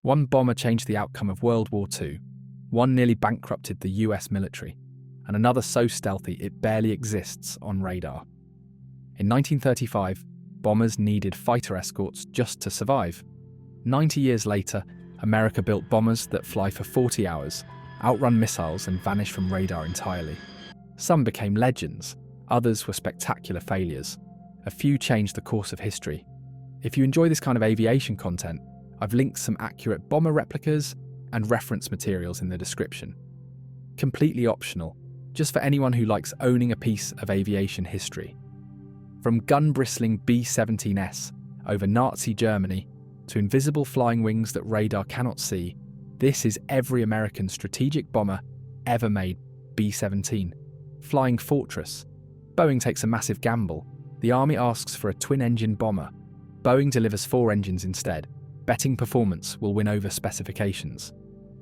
One bomber changed the outcome of World War II, one nearly bankrupted the US military, and another so stealthy it barely exists on radar. In 1935, bombers needed fighter escorts just to survive. 90 years later, America built bombers that fly for 40 hours, outrun missiles and vanish from radar entirely. Some became legends, others were spectacular failures. A few changed the course of history. If you enjoy this kind of aviation content, I've linked some accurate bomber replicas and reference materials in the description. Completely optional, just for anyone who likes owning a piece of aviation history. From gun-bristling B-17S over Nazi Germany to invisible flying wings that radar cannot see, this is every American strategic bomber ever made. B-17, Flying Fortress. Boeing takes a massive gamble. The Army asks for a twin-engine bomber. Boeing delivers 4 engines instead, betting performance will win over specifications.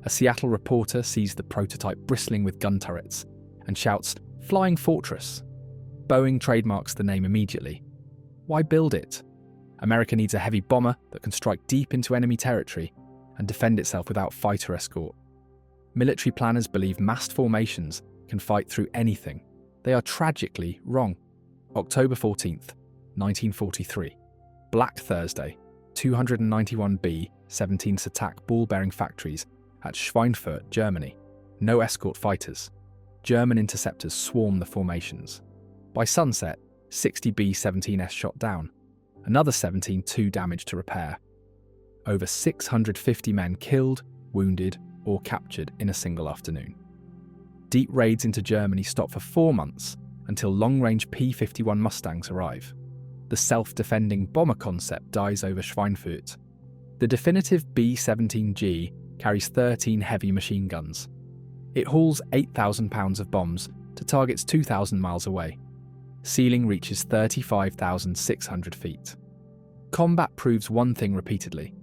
A Seattle reporter sees the prototype bristling with gun turrets and shouts, "Flying Fortress." Boeing trademarks the name immediately. Why build it? America needs a heavy bomber that can strike deep into enemy territory and defend itself without fighter escort. Military planners believe massed formations can fight through anything. They are tragically wrong. October 14th, 1943. Black Thursday, 291 B-17s attack ball-bearing factories at Schweinfurt, Germany. No escort fighters. German interceptors swarm the formations. By sunset, 60 B-17s shot down. Another 17 too damaged to repair. Over 650 men killed, wounded, or captured in a single afternoon. Deep raids into Germany stop for 4 months until long-range P-51 Mustangs arrive. The self-defending bomber concept dies over Schweinfurt. The definitive B-17G carries 13 heavy machine guns. It hauls 8,000 pounds of bombs to targets 2,000 miles away. Ceiling reaches 35,600 feet. Combat proves one thing repeatedly.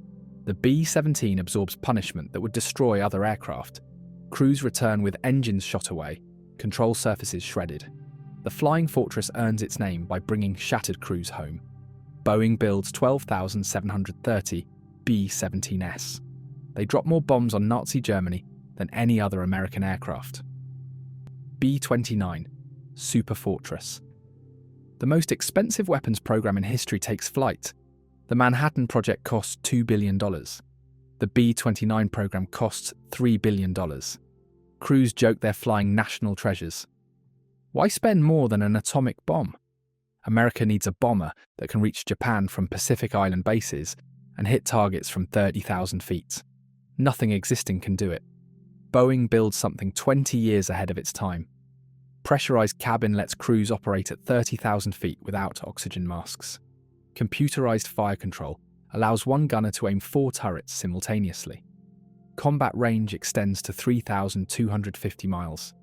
The B-17 absorbs punishment that would destroy other aircraft. Crews return with engines shot away, control surfaces shredded. The Flying Fortress earns its name by bringing shattered crews home. Boeing builds 12,730 B-17S. They drop more bombs on Nazi Germany than any other American aircraft. B-29 Superfortress. The most expensive weapons program in history takes flight. The Manhattan Project cost $2 billion. The B-29 program costs $3 billion. Crews joke they're flying national treasures. Why spend more than an atomic bomb? America needs a bomber that can reach Japan from Pacific Island bases and hit targets from 30,000 feet. Nothing existing can do it. Boeing builds something 20 years ahead of its time. Pressurized cabin lets crews operate at 30,000 feet without oxygen masks. Computerized fire control allows one gunner to aim 4 turrets simultaneously. Combat range extends to 3,250 miles.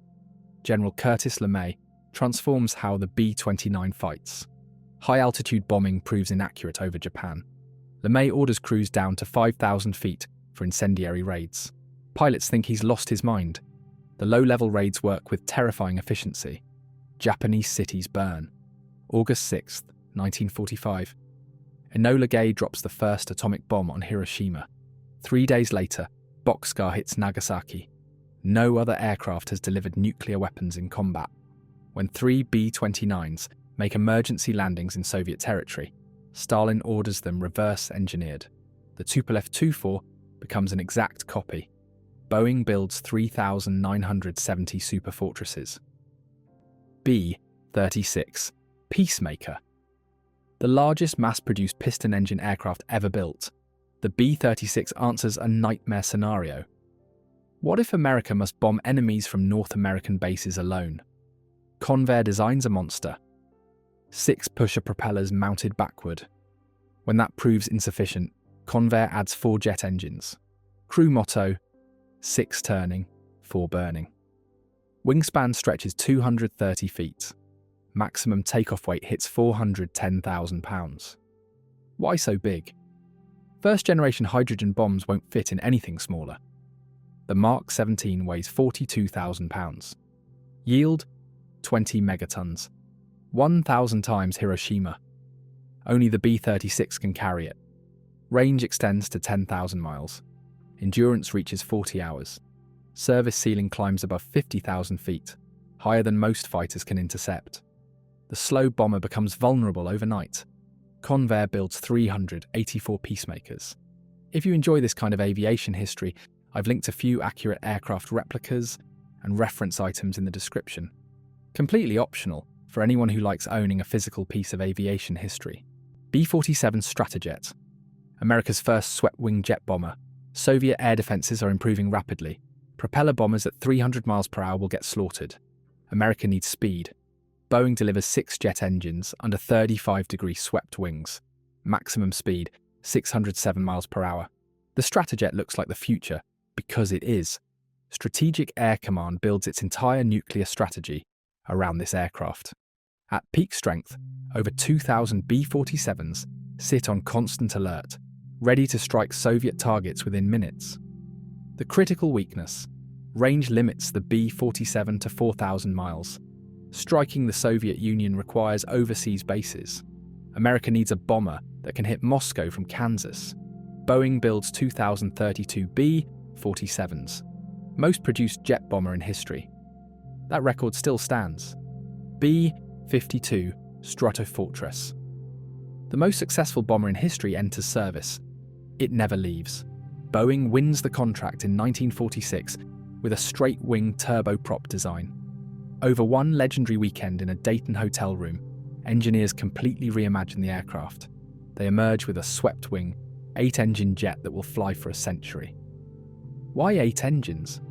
General Curtis LeMay transforms how the B-29 fights. High-altitude bombing proves inaccurate over Japan. LeMay orders crews down to 5,000 feet for incendiary raids. Pilots think he's lost his mind. The low-level raids work with terrifying efficiency. Japanese cities burn. August 6, 1945. Enola Gay drops the first atomic bomb on Hiroshima. 3 days later, Bockscar hits Nagasaki. No other aircraft has delivered nuclear weapons in combat. When 3 B-29s make emergency landings in Soviet territory, Stalin orders them reverse-engineered. The Tupolev-Tu-4 becomes an exact copy. Boeing builds 3,970 Superfortresses. B-36 Peacemaker. The largest mass-produced piston-engine aircraft ever built, the B-36 answers a nightmare scenario. What if America must bomb enemies from North American bases alone? Convair designs a monster. 6 pusher propellers mounted backward. When that proves insufficient, Convair adds 4 jet engines. Crew motto: 6 turning, 4 burning. Wingspan stretches 230 feet. Maximum takeoff weight hits 410,000 pounds. Why so big? First-generation hydrogen bombs won't fit in anything smaller. The Mark 17 weighs 42,000 pounds. Yield: 20 megatons. 1,000 times Hiroshima. Only the B-36 can carry it. Range extends to 10,000 miles. Endurance reaches 40 hours. Service ceiling climbs above 50,000 feet, higher than most fighters can intercept. The slow bomber becomes vulnerable overnight. Convair builds 384 Peacemakers. If you enjoy this kind of aviation history, I've linked a few accurate aircraft replicas and reference items in the description. Completely optional for anyone who likes owning a physical piece of aviation history. B-47 Stratojet. America's first swept-wing jet bomber. Soviet air defenses are improving rapidly. Propeller bombers at 300 miles per hour will get slaughtered. America needs speed. Boeing delivers 6 jet engines under 35-degree swept wings. Maximum speed, 607 miles per hour. The Stratojet looks like the future because it is. Strategic Air Command builds its entire nuclear strategy around this aircraft. At peak strength, over 2,000 B-47s sit on constant alert, ready to strike Soviet targets within minutes. The critical weakness: range limits the B-47 to 4,000 miles. Striking the Soviet Union requires overseas bases. America needs a bomber that can hit Moscow from Kansas. Boeing builds 2,032 B-47s, most produced jet bomber in history. That record still stands. B-52 Stratofortress. The most successful bomber in history enters service. It never leaves. Boeing wins the contract in 1946 with a straight-wing turboprop design. Over one legendary weekend in a Dayton hotel room, engineers completely reimagine the aircraft. They emerge with a swept-wing, 8-engine jet that will fly for a century. Why 8 engines?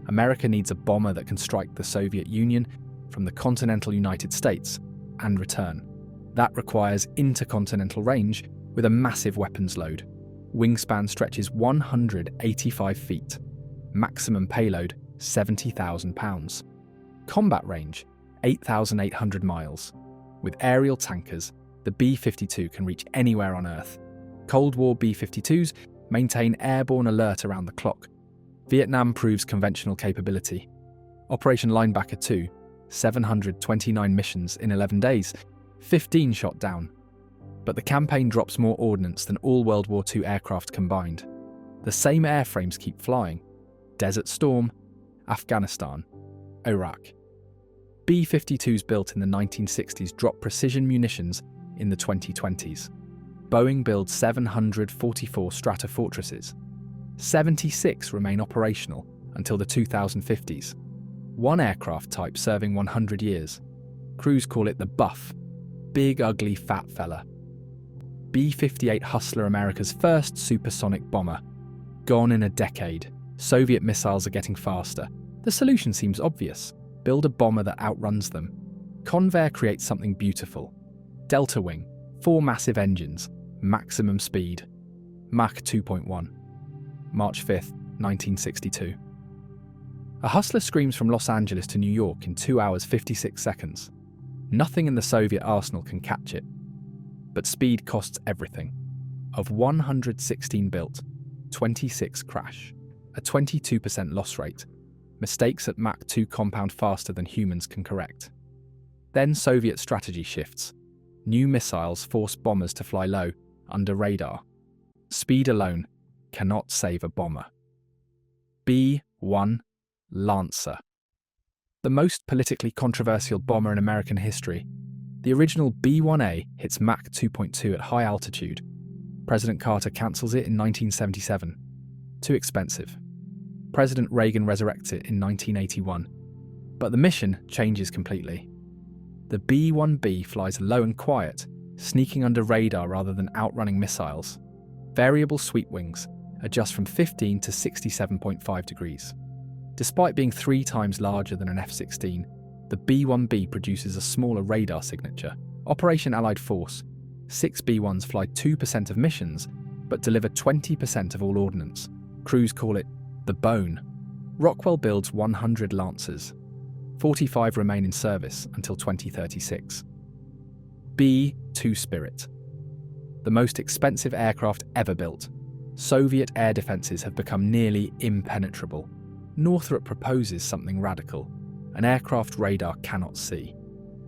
America needs a bomber that can strike the Soviet Union from the continental United States and return. That requires intercontinental range with a massive weapons load. Wingspan stretches 185 feet. Maximum payload, 70,000 pounds. Combat range, 8,800 miles. With aerial tankers, the B-52 can reach anywhere on Earth. Cold War B-52s maintain airborne alert around the clock. Vietnam proves conventional capability. Operation Linebacker 2, 729 missions in 11 days, 15 shot down. But the campaign drops more ordnance than all World War II aircraft combined. The same airframes keep flying. Desert Storm, Afghanistan, Iraq. B-52s built in the 1960s drop precision munitions in the 2020s. Boeing builds 744 Stratofortresses. 76 remain operational until the 2050s. One aircraft type serving 100 years. Crews call it the Buff, big ugly fat fella. B-58 Hustler, America's first supersonic bomber. Gone in a decade. Soviet missiles are getting faster. The solution seems obvious. Build a bomber that outruns them. Convair creates something beautiful. Delta Wing, 4 massive engines, maximum speed. Mach 2.1. March 5th, 1962. A Hustler screams from Los Angeles to New York in 2 hours 56 seconds. Nothing in the Soviet arsenal can catch it. But speed costs everything. Of 116 built, 26 crash, a 22% loss rate. Mistakes at Mach 2 compound faster than humans can correct. Then Soviet strategy shifts. New missiles force bombers to fly low, under radar. Speed alone cannot save a bomber. B-1 Lancer. The most politically controversial bomber in American history. The original B-1A hits Mach 2.2 at high altitude. President Carter cancels it in 1977. Too expensive. President Reagan resurrects it in 1981. But the mission changes completely. The B-1B flies low and quiet, sneaking under radar rather than outrunning missiles. Variable sweep wings adjust from 15 to 67.5 degrees. Despite being 3 times larger than an F-16, the B-1B produces a smaller radar signature. Operation Allied Force. 6 B-1s fly 2% of missions, but deliver 20% of all ordnance. Crews call it the Bone. Rockwell builds 100 Lancers. 45 remain in service until 2036. B-2 Spirit. The most expensive aircraft ever built. Soviet air defenses have become nearly impenetrable. Northrop proposes something radical. An aircraft radar cannot see.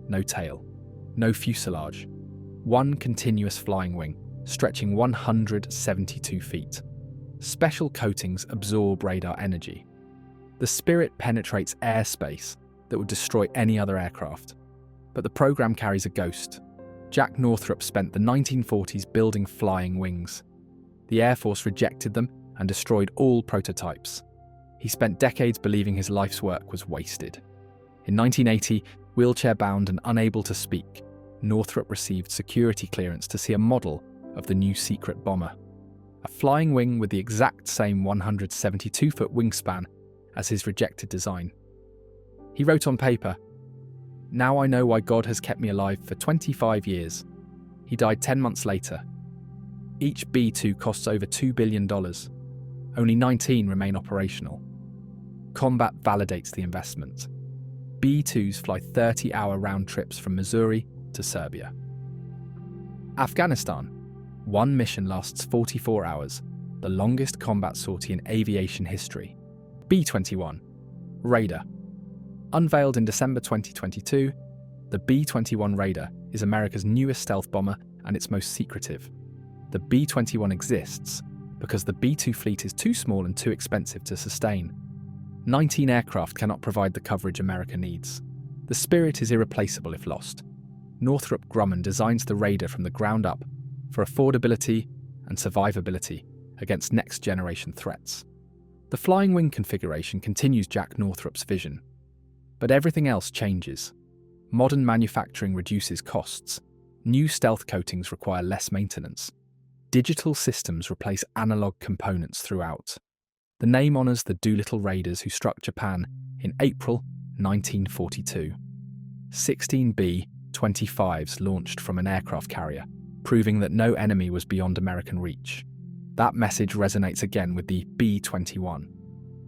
No tail. No fuselage. One continuous flying wing, stretching 172 feet. Special coatings absorb radar energy. The Spirit penetrates airspace that would destroy any other aircraft. But the program carries a ghost. Jack Northrop spent the 1940s building flying wings. The Air Force rejected them and destroyed all prototypes. He spent decades believing his life's work was wasted. In 1980, wheelchair-bound and unable to speak, Northrop received security clearance to see a model of the new secret bomber. A flying wing with the exact same 172-foot wingspan as his rejected design. He wrote on paper, "Now I know why God has kept me alive for 25 years. He died 10 months later. Each B-2 costs over $2 billion. Only 19 remain operational. Combat validates the investment. B-2s fly 30-hour round trips from Missouri to Serbia." Afghanistan. One mission lasts 44 hours, the longest combat sortie in aviation history. B-21. Raider. Unveiled in December 2022, the B-21 Raider is America's newest stealth bomber and its most secretive. The B-21 exists because the B-2 fleet is too small and too expensive to sustain. 19 aircraft cannot provide the coverage America needs. The Spirit is irreplaceable if lost. Northrop Grumman designs the Raider from the ground up for affordability and survivability against next-generation threats. The flying wing configuration continues Jack Northrop's vision. But everything else changes. Modern manufacturing reduces costs. New stealth coatings require less maintenance. Digital systems replace analog components throughout. The name honours the Doolittle Raiders who struck Japan in April 1942. 16 B-25s launched from an aircraft carrier, proving that no enemy was beyond American reach. That message resonates again with the B-21.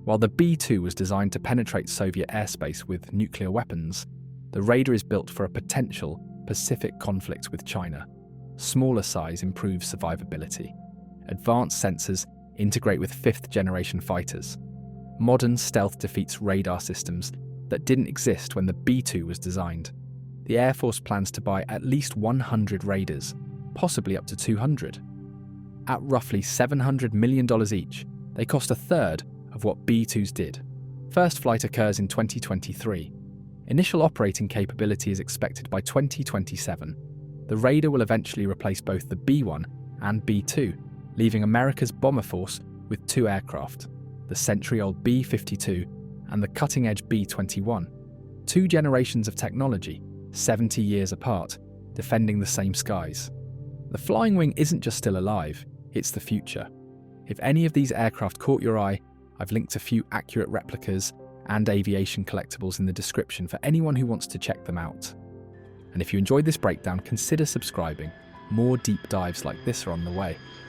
While the B-2 was designed to penetrate Soviet airspace with nuclear weapons, the Raider is built for a potential Pacific conflict with China. Smaller size improves survivability. Advanced sensors integrate with fifth-generation fighters. Modern stealth defeats radar systems that didn't exist when the B-2 was designed. The Air Force plans to buy at least 100 Raiders, possibly up to 200. At roughly $700 million each, they cost a third of what B-2s did. First flight occurs in 2023. Initial operating capability is expected by 2027. The Raider will eventually replace both the B-1 and B-2, leaving America's bomber force with two aircraft, the century-old B-52 and the cutting-edge B-21. Two generations of technology, 70 years apart, defending the same skies. The flying wing isn't just still alive, it's the future. If any of these aircraft caught your eye, I've linked a few accurate replicas and aviation collectibles in the description for anyone who wants to check them out. And if you enjoyed this breakdown, consider subscribing. More deep dives like this are on the way.